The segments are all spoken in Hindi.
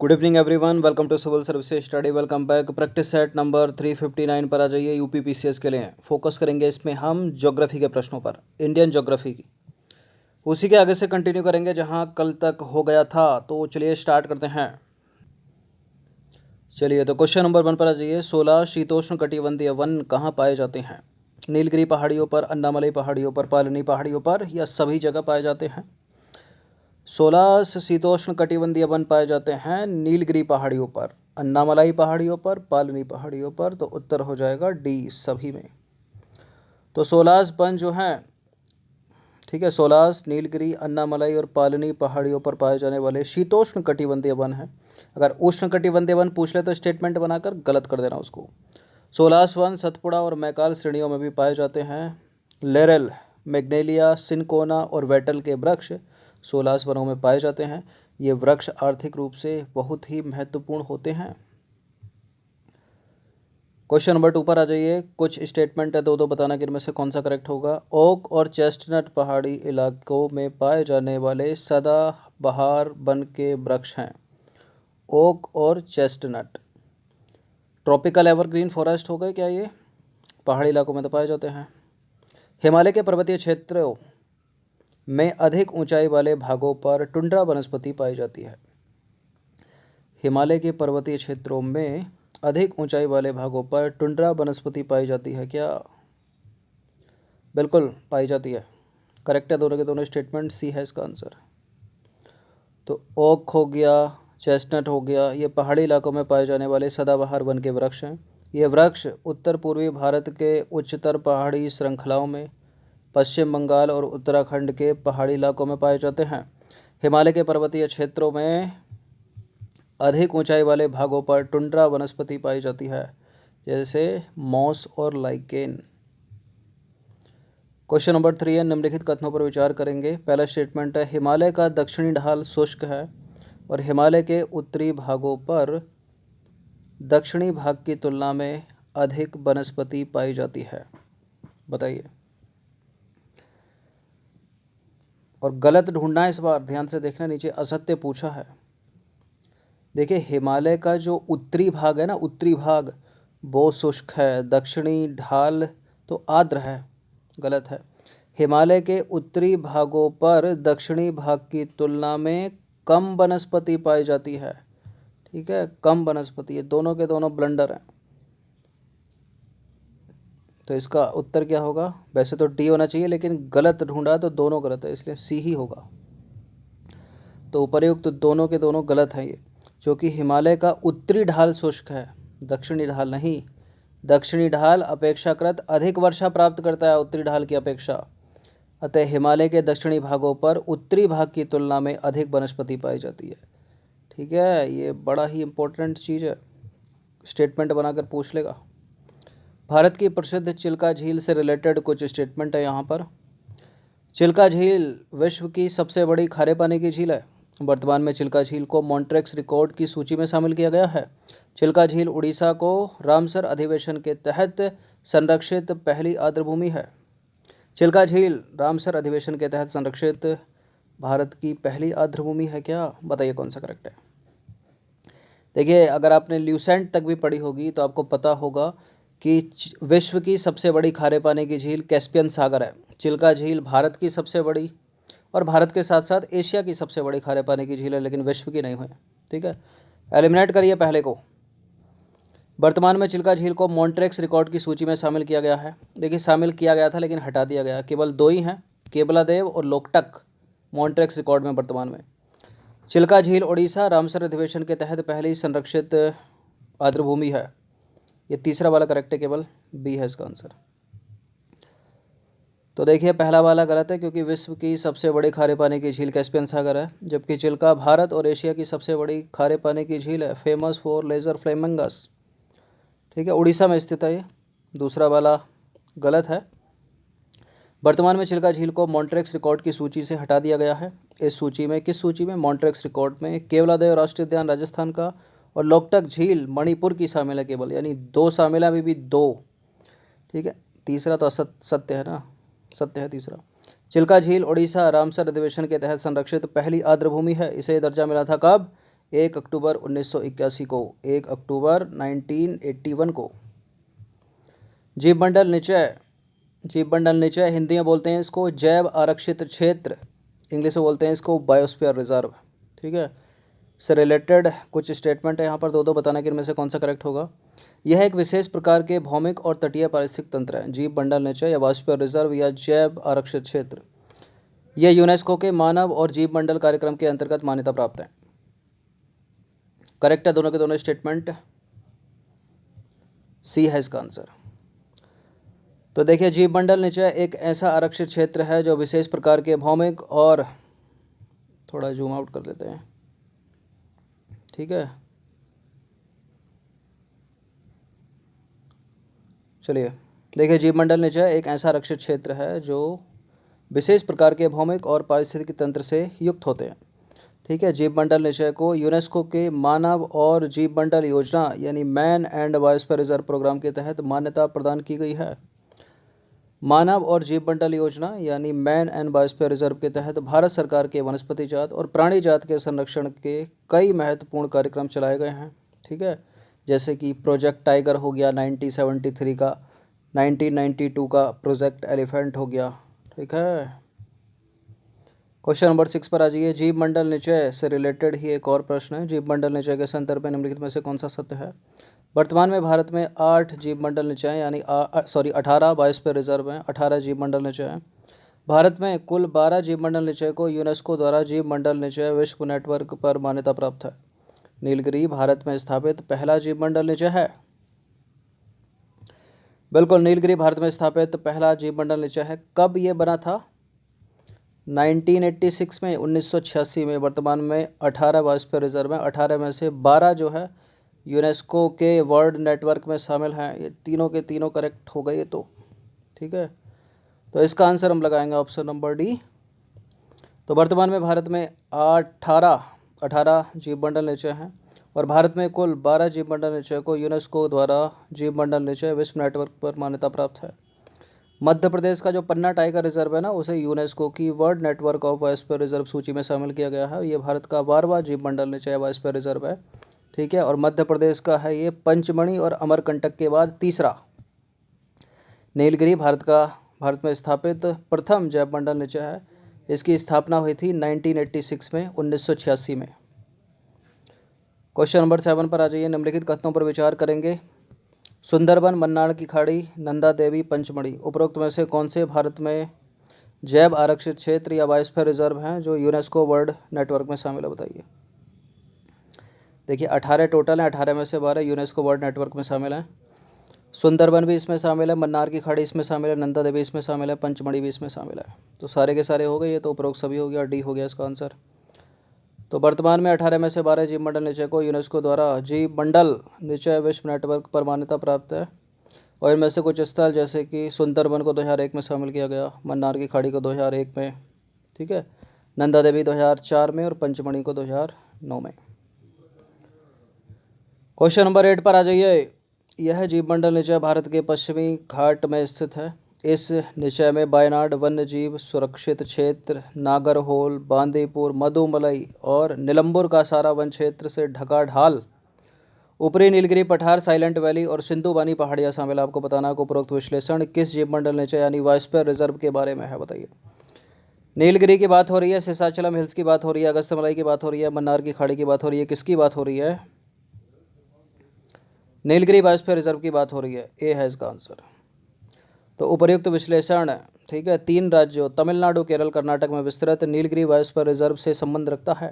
Good evening everyone, welcome to civil services study. Welcome back. Practice set number 359 पर आ जाइए। यूपी पीसीएस के लिए फोकस करेंगे इसमें हम ज्योग्राफी के प्रश्नों पर, इंडियन ज्योग्राफी की। उसी के आगे से कंटिन्यू करेंगे जहां कल तक हो गया था। तो चलिए स्टार्ट करते हैं। चलिए तो क्वेश्चन नंबर 1 पर आ जाइए। 16 शीतोष्ण कटिबंधीय वन कहाँ पाए जाते हैं? नीलगिरी पहाड़ियों पर, अन्नामलई पहाड़ियों पर, पालनी पहाड़ियों पर, या सभी जगह पाए जाते हैं? 16 शीतोष्ण कटिबंधीय वन पाए जाते हैं नीलगिरी पहाड़ियों पर, अन्नामलाई पहाड़ियों पर, पालनी पहाड़ियों पर। तो उत्तर हो जाएगा डी, सभी में। तो 16 वन जो हैं, ठीक है, 16 नीलगिरी, अन्नामलाई और पालनी पहाड़ियों पर पाए जाने वाले शीतोष्ण कटिबंधीय वन हैं। अगर उष्ण कटिबंधीय वन पूछ ले तो स्टेटमेंट बनाकर गलत कर देना उसको। 16 वन सतपुड़ा और मैकाल श्रेणियों में भी पाए जाते हैं। लेरेल, मैग्नेलिया, सिनकोना और वेटल के वृक्ष 16 वनों में पाए जाते हैं। ये वृक्ष आर्थिक रूप से बहुत ही महत्वपूर्ण होते हैं। क्वेश्चन नंबर 2 पर आ जाइए। कुछ स्टेटमेंट है, दो बताना कि इनमें से कौन सा करेक्ट होगा। ओक और चेस्टनट पहाड़ी इलाकों में पाए जाने वाले सदाबहार वन के वृक्ष हैं। ओक और चेस्टनट ट्रॉपिकल एवरग्रीन फॉरेस्ट हो गए क्या? ये पहाड़ी इलाकों में तो पाए जाते हैं। हिमालय के पर्वतीय क्षेत्रों में अधिक ऊंचाई वाले भागों पर टुंड्रा वनस्पति पाई जाती है। हिमालय के पर्वतीय क्षेत्रों में अधिक ऊंचाई वाले भागों पर टुंड्रा वनस्पति पाई जाती है क्या? बिल्कुल पाई जाती है। करेक्ट है दोनों के दोनों स्टेटमेंट, सी है इसका आंसर। तो ओक हो गया, चेस्टनट हो गया, ये पहाड़ी इलाकों में पाए जाने वाले सदाबहार वन के वृक्ष हैं। ये वृक्ष उत्तर पूर्वी भारत के उच्चतर पहाड़ी श्रृंखलाओं में, पश्चिम बंगाल और उत्तराखंड के पहाड़ी इलाकों में पाए जाते हैं। हिमालय के पर्वतीय क्षेत्रों में अधिक ऊंचाई वाले भागों पर टुंड्रा वनस्पति पाई जाती है, जैसे मॉस और लाइकेन। क्वेश्चन नंबर 3 है, निम्नलिखित कथनों पर विचार करेंगे। पहला स्टेटमेंट है, हिमालय का दक्षिणी ढाल शुष्क है और हिमालय के उत्तरी भागों पर दक्षिणी भाग की तुलना में अधिक वनस्पति पाई जाती है। बताइए। और गलत ढूंढना है इस बार, ध्यान से देखना, नीचे असत्य पूछा है। देखिए, हिमालय का जो उत्तरी भाग है ना, उत्तरी भाग वो शुष्क है, दक्षिणी ढाल तो आर्द्र है। गलत है। हिमालय के उत्तरी भागों पर दक्षिणी भाग की तुलना में कम वनस्पति पाई जाती है। ठीक है, कम वनस्पति, ये दोनों के दोनों ब्लंडर हैं। तो इसका उत्तर क्या होगा? वैसे तो डी होना चाहिए, लेकिन गलत ढूंढा तो दोनों गलत है, इसलिए सी ही होगा। तो उपर्युक्त तो दोनों के दोनों गलत हैं ये, क्योंकि हिमालय का उत्तरी ढाल शुष्क है, दक्षिणी ढाल नहीं। दक्षिणी ढाल अपेक्षाकृत अधिक वर्षा प्राप्त करता है उत्तरी ढाल की अपेक्षा। अतः हिमालय के दक्षिणी भागों पर उत्तरी भाग की तुलना में अधिक वनस्पति पाई जाती है। ठीक है, ये बड़ा ही इम्पोर्टेंट चीज़ है, स्टेटमेंट बनाकर पूछ लेगा। भारत की प्रसिद्ध चिल्का झील से रिलेटेड कुछ स्टेटमेंट है यहाँ पर। चिल्का झील विश्व की सबसे बड़ी खारे पानी की झील है। वर्तमान में चिल्का झील को मॉन्ट्रेक्स रिकॉर्ड की सूची में शामिल किया गया है। चिल्का झील उड़ीसा को रामसर अधिवेशन के तहत संरक्षित पहली आर्द्रभूमि है। चिल्का झील रामसर अधिवेशन के तहत संरक्षित भारत की पहली आर्द्रभूमि है क्या? बताइए कौन सा करेक्ट है। देखिए, अगर आपने ल्यूसेंट तक भी पढ़ी होगी तो आपको पता होगा कि विश्व की सबसे बड़ी खारे पानी की झील कैस्पियन सागर है। चिल्का झील भारत की सबसे बड़ी और भारत के साथ साथ एशिया की सबसे बड़ी खारे पानी की झील है, लेकिन विश्व की नहीं है। ठीक है, एलिमिनेट करिए पहले को। वर्तमान में चिल्का झील को मॉन्ट्रेक्स रिकॉर्ड की सूची में शामिल किया गया है। देखिए, शामिल किया गया था लेकिन हटा दिया गया। केवल दो ही हैं, केवलादेव और लोकटक, मॉन्ट्रेक्स रिकॉर्ड में वर्तमान में। चिल्का झील उड़ीसा रामसर अधिवेशन के तहत पहली संरक्षित आर्द्रभूमि है। ये तीसरा वाला करेक्ट है, केवल बी है इसका आंसर। तो देखिए, पहला वाला गलत है, क्योंकि विश्व की सबसे बड़ी खारे पानी की झील कैस्पियन सागर है, जबकि चिल्का भारत और एशिया की सबसे बड़ी खारे पानी की झील है, फेमस फॉर लेजर फ्लेमिंगस। ठीक है, उड़ीसा में स्थित है ये। दूसरा वाला गलत है। वर्तमान में चिल्का झील को मॉन्ट्रेक्स रिकॉर्ड की सूची से हटा दिया गया है। इस सूची में, किस सूची में? मॉन्ट्रेक्स रिकॉर्ड में केवलादेव राष्ट्रीय उद्यान राजस्थान का और लोकटक झील मणिपुर की शामिल है केवल, यानी दो शामिल है, अभी भी दो। ठीक है, तीसरा तो सत्य है ना, सत्य है तीसरा। चिल्का झील उड़ीसा रामसर अधिवेशन के तहत संरक्षित पहली आर्द्रभूमि है। इसे दर्जा मिला था कब? 1 अक्टूबर 1981 को, 1 अक्टूबर 1981 को। जीवमंडल निचय, जीवमंडल निचय हिंदी में बोलते हैं इसको जैव आरक्षित क्षेत्र, इंग्लिश में बोलते हैं इसको बायोस्फीयर रिजर्व। ठीक है, से रिलेटेड कुछ स्टेटमेंट है यहाँ पर, दो बताना कि इनमें से कौन सा करेक्ट होगा। यह एक विशेष प्रकार के भौमिक और तटीय पारिस्थितिक तंत्र है। जीवमंडल निचय या बायोस्फीयर रिजर्व या जैव आरक्षित क्षेत्र, यह यूनेस्को के मानव और जीवमंडल कार्यक्रम के अंतर्गत मान्यता प्राप्त है। करेक्ट है दोनों के दोनों स्टेटमेंट, सी है इसका आंसर। तो देखिए, जीवमंडल निचय एक ऐसा आरक्षित क्षेत्र है जो विशेष प्रकार के भौमिक और, थोड़ा जूम आउट कर लेते हैं, ठीक है, चलिए। देखिए, जीवमंडल निचय एक ऐसा आरक्षित क्षेत्र है जो विशेष प्रकार के भौमिक और पारिस्थितिक तंत्र से युक्त होते हैं। ठीक है, जीवमंडल निचय को यूनेस्को के मानव और जीवमंडल योजना यानी man and biosphere reserve programme के तहत मान्यता प्रदान की गई है। मानव और जीवमंडल योजना यानी मैन एंड बायोस्फीयर रिजर्व के तहत भारत सरकार के वनस्पति जात और प्राणी जात के संरक्षण के कई महत्वपूर्ण कार्यक्रम चलाए गए हैं। ठीक है, जैसे कि प्रोजेक्ट टाइगर हो गया 1973 का, 1992 का प्रोजेक्ट एलिफेंट हो गया। ठीक है, क्वेश्चन नंबर 6 पर आ जाइए। जीवमंडल निचय से रिलेटेड ही एक और प्रश्न है। जीवमंडल निचय के संदर्भ में निम्नलिखित में से कौन सा सत्य है। वर्तमान में भारत में 8 जीवमंडल निचय यानी 18 बायोस्फीयर रिजर्व हैं, 18 जीवमंडल निचय हैं। भारत में कुल 12 जीवमंडल निचय को यूनेस्को द्वारा जीवमंडल निचय विश्व नेटवर्क पर मान्यता प्राप्त है। नीलगिरी भारत में स्थापित पहला जीवमंडल निचय है। बिल्कुल, नीलगिरी भारत में स्थापित पहला जीवमंडल निचय है। कब ये बना था? 1986 में, 1986 में। वर्तमान में 18 बायोस्फीयर रिजर्व हैं, 18 में से 12 जो है यूनेस्को के वर्ल्ड नेटवर्क में शामिल हैं। ये तीनों के तीनों करेक्ट हो गए ये तो। ठीक है, तो इसका आंसर हम लगाएंगे ऑप्शन नंबर डी। तो वर्तमान में भारत में 18 जीवमंडल निचय हैं और भारत में कुल 12 जीवमंडल निचय को यूनेस्को द्वारा जीवमंडल निचय विश्व नेटवर्क पर मान्यता प्राप्त है। मध्य प्रदेश का जो पन्ना टाइगर रिजर्व है ना, उसे यूनेस्को की world network of biosphere reserve सूची में शामिल किया गया है। ये भारत का 12वां जीवमंडल निचय बायोस्फीयर रिजर्व है। ठीक है, और मध्य प्रदेश का है ये पंचमढ़ी और अमरकंटक के बाद तीसरा। नीलगिरी भारत में स्थापित प्रथम जीवमंडल निचय है। इसकी स्थापना हुई थी 1986 में, 1986 में। क्वेश्चन नंबर 7 पर आ जाइए। निम्नलिखित कथनों पर विचार करेंगे। सुंदरबन, मन्नार की खाड़ी, नंदा देवी, पंचमढ़ी, उपरोक्त में से कौन से भारत में जैव आरक्षित क्षेत्र या बायोस्फीयर रिजर्व हैं जो यूनेस्को वर्ल्ड नेटवर्क में शामिल है, बताइए। देखिए, 18 टोटल हैं, 18 में से 12 यूनेस्को वर्ल्ड नेटवर्क में शामिल हैं। सुंदरबन भी इसमें शामिल है, मन्नार की खाड़ी इसमें शामिल है, नंदा देवी इसमें शामिल है, पंचमढ़ी भी इसमें शामिल है। तो सारे के सारे हो गए, ये तो उपरोक्त सभी हो गया, डी हो गया इसका आंसर। तो वर्तमान में 18 में से 12 जीवमंडल निचय को यूनेस्को द्वारा जीवमंडल निचय विश्व नेटवर्क पर मान्यता प्राप्त है। और इनमें से कुछ स्थल जैसे कि सुंदरबन को 2001 में शामिल किया गया, मन्नार की खाड़ी को 2001 में, ठीक है, नंदा देवी 2004 में और पंचमढ़ी को 2009 में। क्वेश्चन नंबर 8 पर आ जाइए। यह जीवमंडल निचय भारत के पश्चिमी घाट में स्थित है। इस निचय में वायनाड वन्य जीव सुरक्षित क्षेत्र, नागरहोल, बांदीपुर, मधुमलई और नीलंबुर का सारा वन क्षेत्र से ढका ढाल, ऊपरी नीलगिरी पठार, साइलेंट वैली और सिंधुबानी पहाड़ियाँ शामिल है। आपको बताना है कि उपरोक्त विश्लेषण किस जीवमंडल निचय यानी बायोस्फीयर रिजर्व के बारे में है, बताइए। नीलगिरी की बात हो रही है, शेषाचलम हिल्स की बात हो रही है, अगस्त्यमलाई की बात हो रही है, मन्नार की खाड़ी की बात हो रही है, किसकी बात हो रही है? नीलगिरी बायोस्फीयर रिजर्व की बात हो रही है, ए है इसका आंसर। तो उपर्युक्त विश्लेषण, ठीक है, 3 राज्यों तमिलनाडु, केरल, कर्नाटक में विस्तृत नीलगिरी बायोस्फीयर रिजर्व से संबंध रखता है।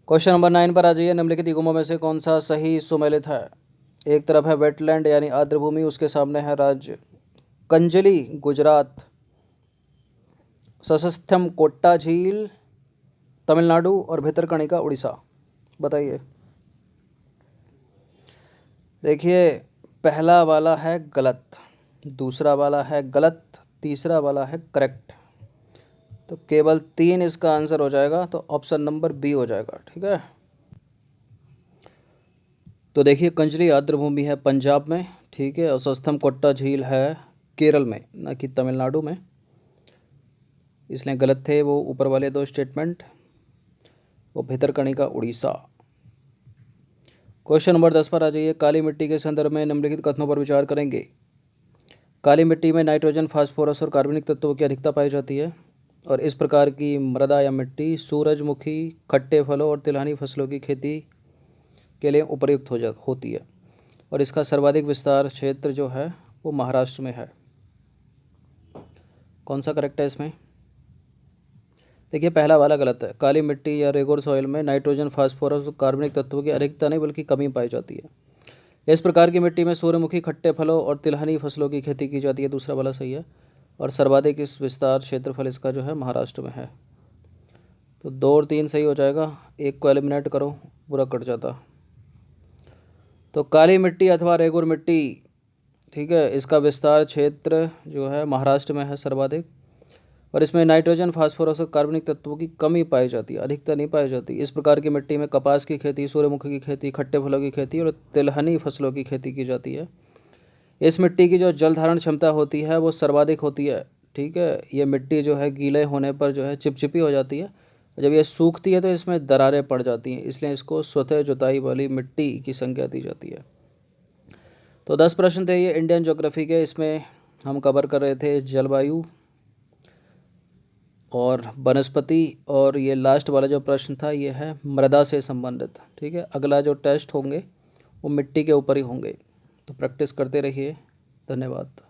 क्वेश्चन नंबर 9 पर आ जाइए। निम्नलिखित युग्मों में से कौन सा सही सुमेलित है? एक तरफ है वेटलैंड यानी आर्द्रभूमि, उसके सामने है राज्य कंजली गुजरात, सशस्थ्यम कोट्टा झील तमिलनाडु और भितरकणिका उड़ीसा, बताइए। देखिए, पहला वाला है गलत, दूसरा वाला है गलत, तीसरा वाला है करेक्ट। तो केवल 3 इसका आंसर हो जाएगा, तो ऑप्शन नंबर बी हो जाएगा। ठीक है, तो देखिए, कंजली आर्द्रभूमि है पंजाब में, ठीक है, और सस्थम कोट्टा झील है केरल में, न कि तमिलनाडु में, इसलिए गलत थे वो ऊपर वाले 2 स्टेटमेंट। वो भितरकनिका उड़ीसा। क्वेश्चन नंबर 10 पर आ जाइए। काली मिट्टी के संदर्भ में निम्नलिखित कथनों पर विचार करेंगे। काली मिट्टी में नाइट्रोजन, फास्फोरस और कार्बनिक तत्वों की अधिकता पाई जाती है और इस प्रकार की मृदा या मिट्टी सूरजमुखी, खट्टे फलों और तिलहनी फसलों की खेती के लिए उपयुक्त होती है और इसका सर्वाधिक विस्तार क्षेत्र जो है वो महाराष्ट्र में है। कौन सा करेक्ट है इसमें? देखिए पहला वाला गलत है। काली मिट्टी या रेगोर सॉइल में नाइट्रोजन, फास्फोरस और कार्बनिक तत्वों की अधिकता नहीं बल्कि कमी पाई जाती है। इस प्रकार की मिट्टी में सूर्यमुखी, खट्टे फलों और तिलहनी फसलों की खेती की जाती है। दूसरा वाला सही है और सर्वाधिक इस विस्तार क्षेत्रफल इसका जो है महाराष्ट्र में है। तो 2 और 3 सही हो जाएगा, एक को एलिमिनेट करो, पूरा कट जाता। तो काली मिट्टी अथवा रेगुर मिट्टी, ठीक है, इसका विस्तार क्षेत्र जो है महाराष्ट्र में है सर्वाधिक और इसमें नाइट्रोजन, फास्फोरस और कार्बनिक तत्वों की कमी पाई जाती है, अधिकता नहीं पाई जाती। इस प्रकार की मिट्टी में कपास की खेती, सूर्यमुखी की खेती, खट्टे फलों की खेती और तिलहनी फसलों की खेती की जाती है। इस मिट्टी की जो जल धारण क्षमता होती है वो सर्वाधिक होती है, ठीक है। ये मिट्टी जो है गीले होने पर जो है चिपचिपी हो जाती है, जब ये सूखती है तो इसमें दरारें पड़ जाती हैं, इसलिए इसको स्वतः जुताई वाली मिट्टी की संज्ञा दी जाती है। तो 10 प्रश्न थे ये इंडियन ज्योग्राफी के। इसमें हम कवर कर रहे थे जलवायु और वनस्पति और ये लास्ट वाला जो प्रश्न था ये है मृदा से संबंधित, ठीक है। अगला जो टेस्ट होंगे वो मिट्टी के ऊपर ही होंगे, तो प्रैक्टिस करते रहिए। धन्यवाद।